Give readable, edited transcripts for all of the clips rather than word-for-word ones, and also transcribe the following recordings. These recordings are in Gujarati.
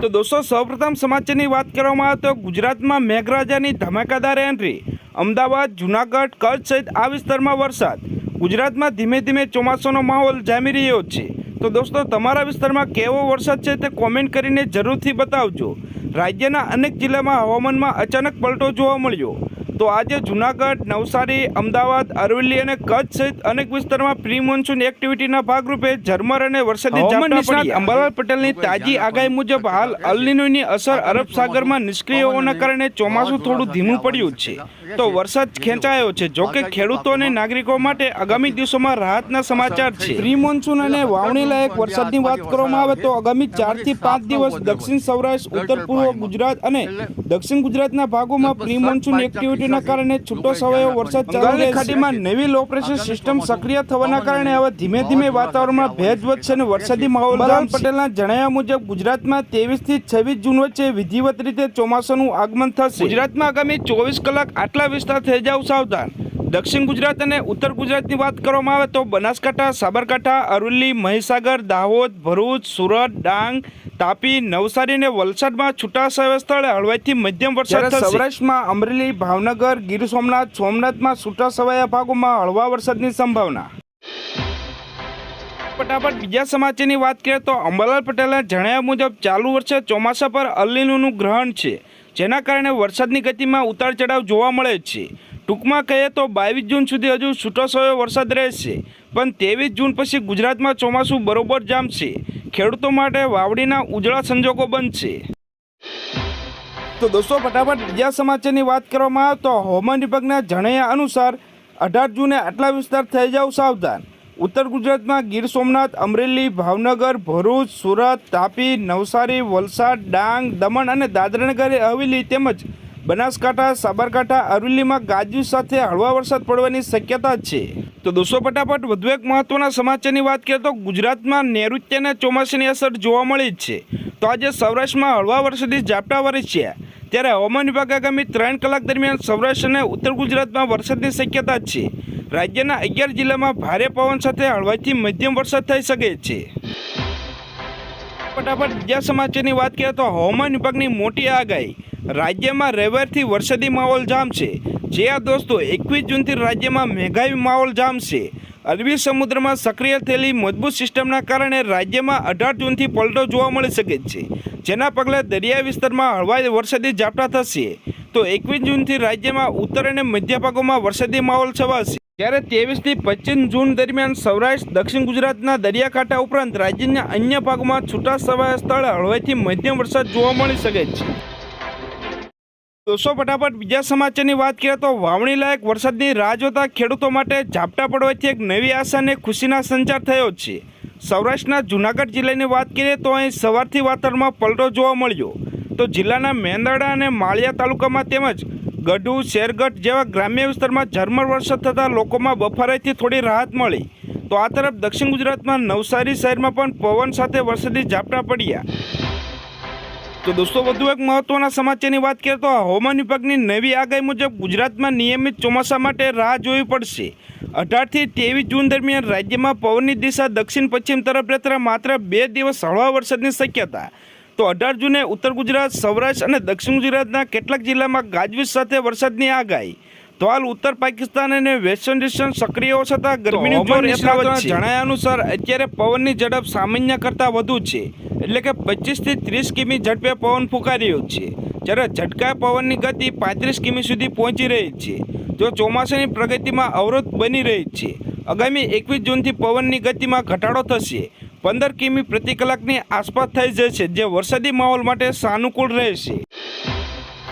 તો દોસ્તો સૌપ્રથમ સમાચારની વાત કરવામાં આવે તો ગુજરાતમાં મેઘરાજાની ધમાકેદાર એન્ટ્રી। અમદાવાદ, જૂનાગઢ, કચ્છ સહિત આ વિસ્તારમાં વરસાદ। ગુજરાતમાં ધીમે ધીમે ચોમાસાનો માહોલ જામી રહ્યો છે। તો દોસ્તો તમારા વિસ્તારમાં કેવો વરસાદ છે તે કોમેન્ટ કરીને જરૂરથી બતાવજો। રાજ્યના અનેક જિલ્લામાં હવામાનમાં અચાનક પલટો જોવા મળ્યો। તો આજે જૂનાગઢ, નવસારી, અમદાવાદ, અરવલ્લી અને કચ્છ સહિત અનેક વિસ્તારમાં પ્રી મોન્સૂન એક્ટિવિટીના ભાગરૂપે ઝરમર અને વરસાદી ઝાપટા પડ્યા। અંબાલાલ પટેલની તાજી આગાહી મુજબ હાલ અલ નીનોની અસર અરબ સાગરમાં નિષ્ક્રિય હોવાના કારણે ચોમાસું થોડું ધીમું પડ્યું છે। તો વરસાદ ખેંચાયો છે। જોકે ખેડૂતો અને નાગરિકો માટે આગામી દિવસોમાં રાહતના સમાચાર છે। પ્રી મોન્સૂન અને વાવણી લાયક વરસાદની વાત કરવામાં આવે તો આગામી 4 થી 5 દિવસ દક્ષિણ સૌરાષ્ટ્ર, ઉત્તર પૂર્વ ગુજરાત અને દક્ષિણ ગુજરાતના ભાગોમાં પ્રી મોન્સૂન એક્ટિવિટી કારણે છૂટો છવાયો વરસાદ ચાલુ રહેશે। ખાડીમાં નવી લો પ્રેશર સિસ્ટમ સક્રિય થવાના કારણે હવે ધીમે ધીમે વાતાવરણમાં ભેજ વધશે અને વરસાદી માહોલ અંબાલાલ પટેલના જણાવ્યા મુજબ ગુજરાતમાં 23 થી 26 જૂન વચ્ચે વિધિવત રીતે ચોમાસાનું આગમન થશે। ગુજરાતમાં આગામી 24 કલાક આટલા વિસ્તાર થઈ જાવ સાવધાન। દક્ષિણ ગુજરાત અને ઉત્તર ગુજરાતની વાત કરવામાં આવે તો બનાસકાંઠા, સાબરકાંઠા, અરવલ્લી, મહીસાગર, દાહોદ, ભરૂચ, સુરત, ડાંગ, તાપી, નવસારી અને વલસાડમાં છૂટાછવાયા સ્થળે હળવાથી મધ્યમ વરસાદ થશે। સૌરાષ્ટ્રમાં અમરેલી, ભાવનગર, ગીર સોમનાથ, સોમનાથમાં છૂટાછવાયા ભાગોમાં હળવા વરસાદની સંભાવના। ફટાફટ બીજા સમાચારની વાત કરીએ તો અંબાલાલ પટેલના જણાવ્યા મુજબ ચાલુ વર્ષે ચોમાસા પર અલ નીનોનું ગ્રહણ છે, જેના કારણે વરસાદની ગતિમાં ઉતાર ચઢાવ જોવા મળે છે। ટૂંકમાં કહીએ તો 22 જૂન સુધી હજુ છૂટોછવાયો વરસાદ રહેશે, પણ 23 જૂન પછી ગુજરાતમાં ચોમાસું બરોબર જામશે। ખેડૂતો માટે વાવણીના ઉજળા સંજોગો બનશે। તો દોસ્તો ફટાફટ બીજા સમાચારની વાત કરવામાં આવે તો હવામાન વિભાગના જણાવ્યા અનુસાર 18 જૂને આટલા વિસ્તાર થઈ જાવ સાવધાન। ઉત્તર ગુજરાતમાં ગીર સોમનાથ, અમરેલી, ભાવનગર, ભરૂચ, સુરત, તાપી, નવસારી, વલસાડ, ડાંગ, દમણ અને દાદરાનગર હવેલી તેમજ બનાસકાંઠા, સાબરકાંઠા, અરવલ્લીમાં ગાજવીજ સાથે હળવા વરસાદ પડવાની શક્યતા છે। તો દોસ્તો ફટાફટ વધુ એક મહત્વના સમાચારની વાત કરીએ તો ગુજરાતમાં નૈઋત્યના ચોમાસાની અસર જોવા મળી છે। તો આજે સૌરાષ્ટ્રમાં હળવા વરસાદી ઝાપટા વરસ્યા, ત્યારે હવામાન વિભાગે આગામી 3 કલાક દરમિયાન સૌરાષ્ટ્ર અને ઉત્તર ગુજરાતમાં વરસાદની શક્યતા છે। રાજ્યના 11 જિલ્લામાં ભારે પવન સાથે હળવાથી મધ્યમ વરસાદ થઈ શકે છે। ફટાફટ બીજા સમાચારની વાત કરીએ તો હવામાન વિભાગની મોટી આગાહી। રાજ્યમાં રવિવારથી વરસાદી માહોલ જામશે। જે આ દોસ્તો 21 જૂનથી રાજ્યમાં મેઘાવી માહોલ જામશે। અરબી સમુદ્રમાં સક્રિય થયેલી મજબૂત સિસ્ટમના કારણે રાજ્યમાં 18 જૂનથી પલટો જોવા મળી શકે છે, જેના પગલે દરિયાઈ વિસ્તારમાં હળવા વરસાદી ઝાપટા થશે। તો 21 જૂનથી રાજ્યમાં ઉત્તર અને મધ્ય ભાગોમાં વરસાદી માહોલ છવાશે, જ્યારે 23 થી 25 જૂન દરમિયાન સૌરાષ્ટ્ર, દક્ષિણ ગુજરાતના દરિયાકાંઠા ઉપરાંત રાજ્યના અન્ય ભાગોમાં છૂટાછવાયા સ્થળે હળવાથી મધ્યમ વરસાદ જોવા મળી શકે છે। દોસ્તો ફટાફટ બીજા સમાચારની વાત કરીએ તો વાવણી લાયક વરસાદની રાહ જોતા ખેડૂતો માટે ઝાપટા પડવાથી એક નવી આશા અને ખુશીના સંચાર થયો છે। સૌરાષ્ટ્રના જૂનાગઢ જિલ્લાની વાત કરીએ તો અહીં સવારથી વાતાવરણમાં પલટો જોવા મળ્યો। તો જિલ્લાના મેંદરડા અને માળિયા તાલુકામાં તેમજ ગઢુ, શેરગઢ જેવા ગ્રામ્ય વિસ્તારમાં ઝરમર વરસાદ થતાં લોકોમાં બફારાથી થોડી રાહત મળી। તો આ તરફ દક્ષિણ ગુજરાતમાં નવસારી શહેરમાં પણ પવન સાથે વરસાદી ઝાપટા પડ્યા। તો દોસ્તો વધુ એક મહત્વના સમાચારની વાત કરીએ તો હવામાન વિભાગની નવી આગાહી મુજબ ગુજરાતમાં નિયમિત ચોમાસા માટે રાહ જોવી પડશે। 18 થી 23 જૂન દરમિયાન રાજ્યમાં પવનની દિશા દક્ષિણ પશ્ચિમ તરફ રહેતા માત્ર 2 દિવસ હળવા વરસાદની શક્યતા। તો 18 જૂને ઉત્તર ગુજરાત, સૌરાષ્ટ્ર અને દક્ષિણ ગુજરાતના કેટલાક જિલ્લામાં ગાજવીજ સાથે વરસાદની આગાહી। તો હાલ ઉત્તર પાકિસ્તાન અને વેસ્ટર્ન ડિસ્ટર્બ સક્રિય છતાં ગરમીની જોર યથાવત છે। જણાવ્યા અનુસાર અત્યારે પવનની ઝડપ સામાન્ય કરતાં વધુ છે, એટલે કે 25 થી 30 કિમી ઝડપે પવન ફૂંકાઈ રહ્યો છે, જ્યારે ઝટકા પવનની ગતિ 35 કિમી સુધી પહોંચી રહી છે, જો ચોમાસાની પ્રગતિમાં અવરોધ બની રહી છે। આગામી 21 જૂનથી પવનની ગતિમાં ઘટાડો થશે, 15 કિમી પ્રતિ કલાકની આસપાસ થઈ જશે, જે વરસાદી માહોલ માટે સાનુકૂળ રહેશે।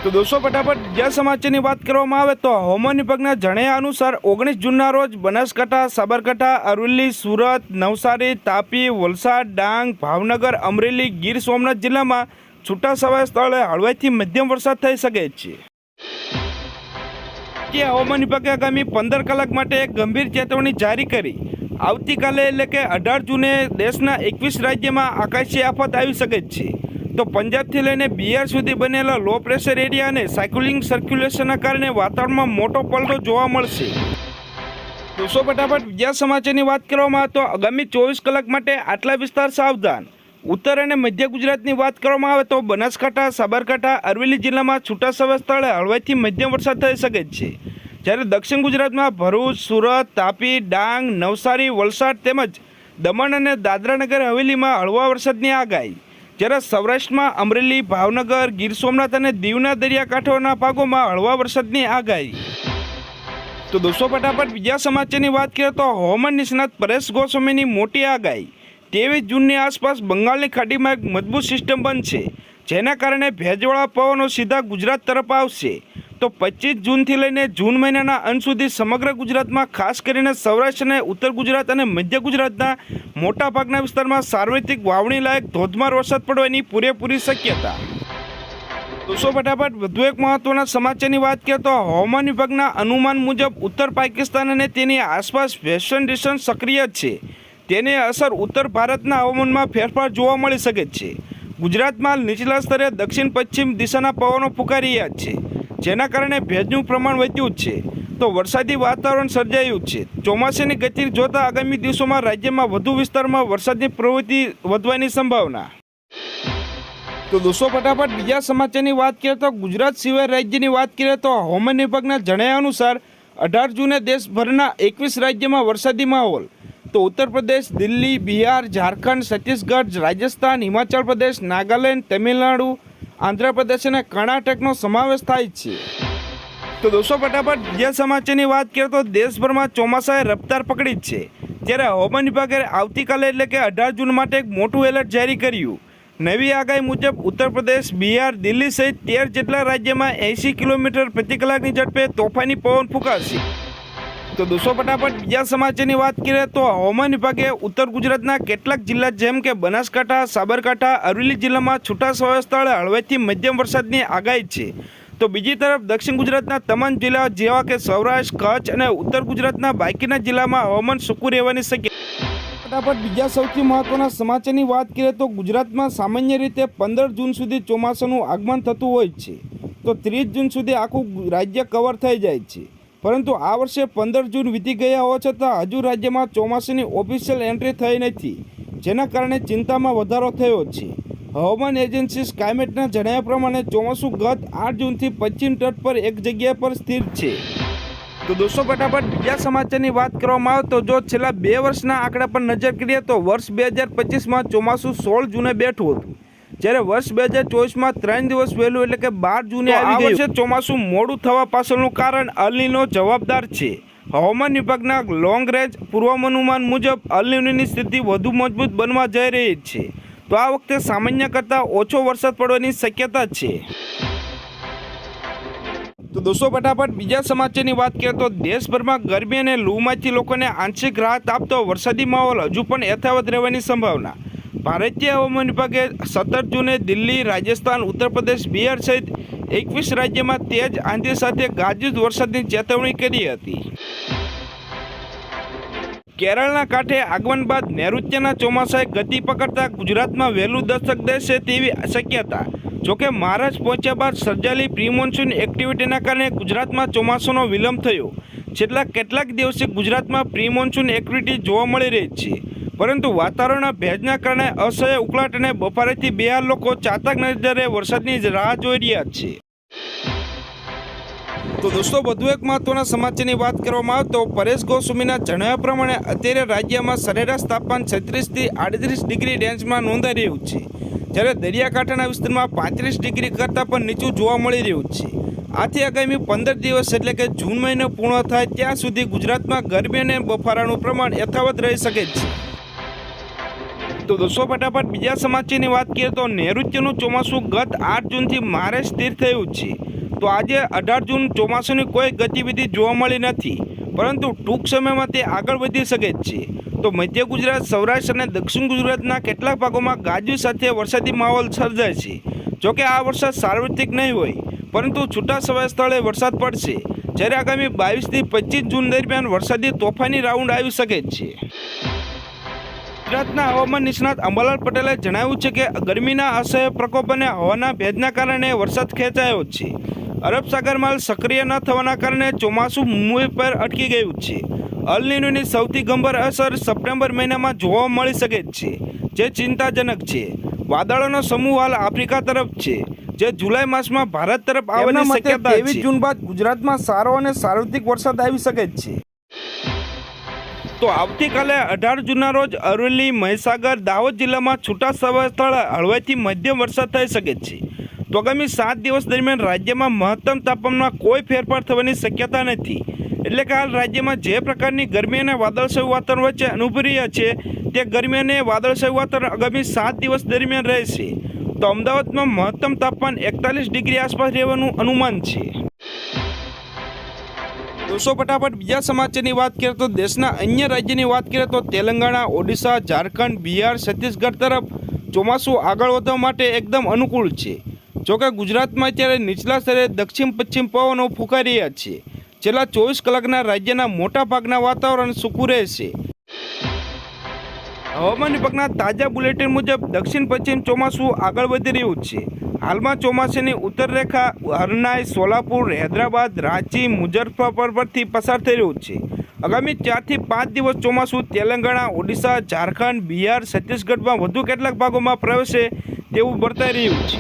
તો દોસ્તો ફટાફટ બીજા સમાચારની વાત કરવામાં આવે તો હવામાન વિભાગના જણાવ્યા અનુસાર 19 જૂનના રોજ બનાસકાંઠા, સાબરકાંઠા, અરવલ્લી, સુરત, નવસારી, તાપી, વલસાડ, ડાંગ, ભાવનગર, અમરેલી, ગીર સોમનાથ જિલ્લામાં છૂટાછવાયા સ્થળે હળવાથી મધ્યમ વરસાદ થઈ શકે છે। હવામાન વિભાગે આગામી 15 કલાક માટે એક ગંભીર ચેતવણી જારી કરી। આવતીકાલે એટલે કે 18 જૂને દેશના 21 રાજ્યમાં આકાશી આફત આવી શકે છે। તો પંજાબથી લઈને બિહાર સુધી બનેલા લો પ્રેશર એરિયા અને સાયક્લિંગ સર્ક્યુલેશનના કારણે વાતાવરણમાં મોટો પલટો જોવા મળશે। દોસ્તો ફટાફટ બીજા સમાચારની વાત કરવામાં આવે તો આગામી 24 કલાક માટે આટલા વિસ્તાર સાવધાન। ઉત્તર અને મધ્ય ગુજરાતની વાત કરવામાં આવે તો બનાસકાંઠા, સાબરકાંઠા, અરવલ્લી જિલ્લામાં છૂટાછવાયા સ્થળે હળવાથી મધ્યમ વરસાદ થઈ શકે છે, જ્યારે દક્ષિણ ગુજરાતમાં ભરૂચ, સુરત, તાપી, ડાંગ, નવસારી, વલસાડ તેમજ દમણ અને દાદરાનગર હવેલીમાં હળવા વરસાદની આગાહી, જ્યારે સૌરાષ્ટ્રમાં અમરેલી, ભાવનગર, ગીર સોમનાથ અને દીવના દરિયાકાંઠાના ભાગોમાં હળવા વરસાદની આગાહી. તો દોસ્તો ફટાફટ બીજા સમાચારની વાત કરીએ તો હવામાન નિષ્ણાત પરેશ ગોસ્વામીની મોટી આગાહી. 23 જૂનની આસપાસ બંગાળની ખાડીમાં એક મજબૂત સિસ્ટમ બનશે, જેના કારણે ભેજવાળા પવનો સીધા ગુજરાત તરફ આવશે. તો 25 જૂનથી લઈને જૂન મહિનાના અંત સુધી સમગ્ર ગુજરાતમાં, ખાસ કરીને સૌરાષ્ટ્ર અને ઉત્તર ગુજરાત અને મધ્ય ગુજરાતના મોટાભાગના વિસ્તારમાં સાર્વત્રિક વાવણી લાયક ધોધમાર વરસાદ પડવાની પૂરેપૂરી શક્યતા. દોસ્તો ફટાફટ વધુ એક મહત્વના સમાચારની વાત કરીએ તો હવામાન વિભાગના અનુમાન મુજબ ઉત્તર પાકિસ્તાન અને તેની આસપાસ વેસ્ટર્ન ડિસ્ટન્સ સક્રિય છે. તેની અસર ઉત્તર ભારતના હવામાનમાં ફેરફાર જોવા મળી શકે છે. ગુજરાતમાં નીચલા સ્તરે દક્ષિણ પશ્ચિમ દિશાના પવનો ફૂંકાઈ રહ્યા છે, જેના કારણે ભેજનું પ્રમાણ વધ્યું છે. તો વરસાદી વાતાવરણ સર્જાયું છે. ચોમાસાની ગતિ જોતા આગામી દિવસોમાં રાજ્યમાં વધુ વિસ્તારમાં વરસાદની પ્રવૃત્તિ વધવાની સંભાવના. તો દોસ્તો ફટાફટ બીજા સમાચારની વાત કરીએ તો ગુજરાત સિવાય રાજ્યની વાત કરીએ તો હવામાન વિભાગના જણાવ્યા અનુસાર 18 જૂને દેશભરના 21 રાજ્યમાં વરસાદી માહોલ. તો ઉત્તર પ્રદેશ, દિલ્હી, બિહાર, ઝારખંડ, છત્તીસગઢ, રાજસ્થાન, હિમાચલ પ્રદેશ, નાગાલેન્ડ, તમિલનાડુ, આંધ્રપ્રદેશ અને કર્ણાટકનો સમાવેશ થાય છે. તો દોસ્તો ફટાફટ બીજા સમાચારની વાત કરીએ તો દેશભરમાં ચોમાસાએ રફતાર પકડી છે, ત્યારે હવામાન વિભાગે આવતીકાલે એટલે કે 18 જૂન માટે એક મોટું એલર્ટ જારી કર્યું. નવી આગાહી મુજબ ઉત્તર પ્રદેશ, બિહાર, દિલ્હી સહિત 13 જેટલા રાજ્યમાં 80 કિલોમીટર પ્રતિ કલાકની ઝડપે તોફાની પવન ફૂંકાશે. તો દોસ્તો ફટાફટ બીજા સમાચારની વાત કરીએ તો હવામાન વિભાગે ઉત્તર ગુજરાતના કેટલાક જિલ્લા જેમ કે બનાસકાંઠા, સાબરકાંઠા, અરવલ્લી જિલ્લામાં છૂટાછવાયા સ્થળે હળવેથી મધ્યમ વરસાદની આગાહી છે. તો બીજી તરફ દક્ષિણ ગુજરાતના તમામ જિલ્લાઓ જેવા કે સૌરાષ્ટ્ર, કચ્છ અને ઉત્તર ગુજરાતના બાકીના જિલ્લામાં હવામાન સૂકું રહેવાની શક્યતા. ફટાફટ બીજા સૌથી મહત્વના સમાચારની વાત કરીએ તો ગુજરાતમાં સામાન્ય રીતે 15 જૂન સુધી ચોમાસાનું આગમન થતું હોય છે. તો 30 જૂન સુધી આખું રાજ્ય કવર થઈ જાય છે, પરંતુ આ વર્ષે 15 જૂન વીતી ગયા હોવા છતાં હજુ રાજ્યમાં ચોમાસાની ઓફિશિયલ એન્ટ્રી થઈ નથી, જેના કારણે ચિંતામાં વધારો થયો છે. હવામાન એજન્સી સ્કાયમેટના જણાવ્યા પ્રમાણે ચોમાસું ગત 8 જૂનથી પશ્ચિમ તટ પર એક જગ્યા પર સ્થિર છે. તો દોસ્તો ફટાફટ બીજા સમાચારની વાત કરવામાં આવે તો જો છેલ્લા 2 વર્ષના આંકડા પર નજર કરીએ તો વર્ષ 2025માં ચોમાસું 16 જૂને બેઠું હતું, જ્યારે વર્ષ 2024માં 3 દિવસ વહેલું એટલે કે 12 જૂને આવી ગયું. આ વર્ષે ચોમાસું મોડું થવા પાછળનું કારણ અલ નીનો જવાબદાર છે. હવામાન વિભાગના લોંગ રેન્જ પૂર્વાનુમાન મુજબ અલ નીનોની સ્થિતિ વધુ મજબૂત બનવા જઈ રહી છે. તો આ વખતે સામાન્ય કરતાં ઓછો વરસાદ પડવાની શક્યતા છે. તો દોસ્તો ફટાફટ બીજા સમાચારની વાત કરીએ તો દેશભરમાં ગરમી અને લૂમાંથી લોકોને આંશિક રાહત આપતો વરસાદી માહોલ હજુ પણ યથાવત રહેવાની સંભાવના. ભારતીય હવામાન વિભાગે 17 જૂને દિલ્હી, રાજસ્થાન, ઉત્તર પ્રદેશ, બિહાર સહિત 21 રાજ્યમાં તેજ આંધી સાથે ગાજવીજ વરસાદની ચેતવણી કરી હતી. કેરળના કાંઠે આગમન બાદ નૈઋત્યના ચોમાસાએ ગતિ પકડતા ગુજરાતમાં વહેલું દસ્તક દેશે તેવી શક્યતા. જોકે મહારાષ્ટ્ર પહોંચ્યા બાદ સર્જાયેલી પ્રી મોન્સૂન એક્ટિવિટીના કારણે ગુજરાતમાં ચોમાસાનો વિલંબ થયો. છેલ્લા કેટલાક દિવસથી ગુજરાતમાં પ્રી મોન્સૂન એક્ટિવિટી જોવા મળી રહી છે, પરંતુ વાતાવરણના ભેજના કારણે અસહ્ય ઉકળાટ અને બફારાથી બેહાલ લોકો ચાતક નજરે વરસાદની રાહ જોઈ રહ્યા છે. તો દોસ્તો વધુ એક મહત્વના સમાચારની વાત કરવામાં આવે તો પરેશ ગોસ્વામીના જણાવ્યા પ્રમાણે અત્યારે રાજ્યમાં સરેરાશ તાપમાન 36થી 38 ડિગ્રી રેન્જમાં નોંધાઈ રહ્યું છે, જ્યારે દરિયાકાંઠાના વિસ્તારમાં 35 ડિગ્રી કરતાં પણ નીચું જોવા મળી રહ્યું છે. આથી આગામી 15 દિવસ એટલે કે જૂન મહિનો પૂર્ણ થાય ત્યાં સુધી ગુજરાતમાં ગરમી અને બફારાનું પ્રમાણ યથાવત રહી શકે છે. તો દોસ્તો ફટાફટ બીજા સમાચારની વાત કરીએ તો નૈઋત્યનું ચોમાસું ગત 8 જૂનથી મારે સ્થિર થયું છે. તો આજે 18 જૂન ચોમાસાની કોઈ ગતિવિધિ જોવા મળી નથી, પરંતુ ટૂંક સમયમાં તે આગળ વધી શકે છે. તો મધ્ય ગુજરાત, સૌરાષ્ટ્ર અને દક્ષિણ ગુજરાતના કેટલાક ભાગોમાં ગાજવી સાથે વરસાદી માહોલ સર્જાય છે. જોકે આ વરસાદ સાર્વત્રિક નહીં હોય, પરંતુ છૂટાછવાયા સ્થળે વરસાદ પડશે, જ્યારે આગામી 22થી 25 જૂન દરમિયાન વરસાદી તોફાની રાઉન્ડ આવી શકે છે. ગુજરાતના હવામાન નિષ્ણાત અંબાલાલ પટેલે જણાવ્યું છે કે ગરમીના અસહ્ય પ્રકોપ અને હવાના ભેજના કારણે વરસાદ ખેંચાયો છે. અરબ સાગરમાં સક્રિય ન થવાના કારણે ચોમાસું મુંબઈ પર અટકી ગયું છે. અલ નીનોની સૌથી ગંભીર અસર સપ્ટેમ્બર મહિનામાં જોવા મળી શકે છે, જે ચિંતાજનક છે. વાદળોનો સમૂહ હાલ આફ્રિકા તરફ છે, જે જુલાઈ માસમાં ભારત તરફ આવવાની શક્યતા છે. 23 જૂન બાદ ગુજરાતમાં સારો અને સાર્વત્રિક વરસાદ આવી શકે છે. તો આવતીકાલે 18 જૂનના રોજ અરવલ્લી, મહીસાગર, દાહોદ જિલ્લામાં છૂટાછવાયા હળવાથી મધ્યમ વરસાદ થઈ શકે છે. તો આગામી 7 દિવસ દરમિયાન રાજ્યમાં મહત્તમ તાપમાનમાં કોઈ ફેરફાર થવાની શક્યતા નથી. એટલે કે હાલ રાજ્યમાં જે પ્રકારની ગરમી અને વાદળછાયું વાતાવરણ વચ્ચે અનુભવી રહ્યા છે, તે ગરમી અને વાદળછાયું વાતાવરણ આગામી 7 દિવસ દરમિયાન રહેશે. તો અમદાવાદમાં મહત્તમ તાપમાન 41 ડિગ્રી આસપાસ રહેવાનું અનુમાન છે. દોસ્તો ફટાફટ બીજા સમાચારની વાત કરીએ તો દેશના અન્ય રાજ્યની વાત કરીએ તો તેલંગાણા, ઓડિશા, ઝારખંડ, બિહાર, છત્તીસગઢ તરફ ચોમાસું આગળ વધવા માટે એકદમ અનુકૂળ છે. જોકે ગુજરાતમાં અત્યારે નીચલા સ્તરે દક્ષિણ પશ્ચિમ પવનો ફૂંકાઈ રહ્યા છે. છેલ્લા 24 કલાકના રાજ્યના મોટા ભાગના વાતાવરણ સૂકું રહેશે. હવામાન વિભાગના તાજા બુલેટિન મુજબ દક્ષિણ પશ્ચિમ ચોમાસું આગળ વધી રહ્યું છે. હાલમાં ચોમાસાની ઉત્તર રેખા હરનાઈ, સોલાપુર, હૈદરાબાદ, રાંચી, મુઝફ્ફરપુર પરથી પસાર થઈ રહ્યું છે. આગામી 4 થી 5 દિવસ ચોમાસું તેલંગાણા, ઓડિશા, ઝારખંડ, બિહાર, છત્તીસગઢમાં વધુ કેટલાક ભાગોમાં પ્રવેશે તેવું વર્તાઈ રહ્યું છે.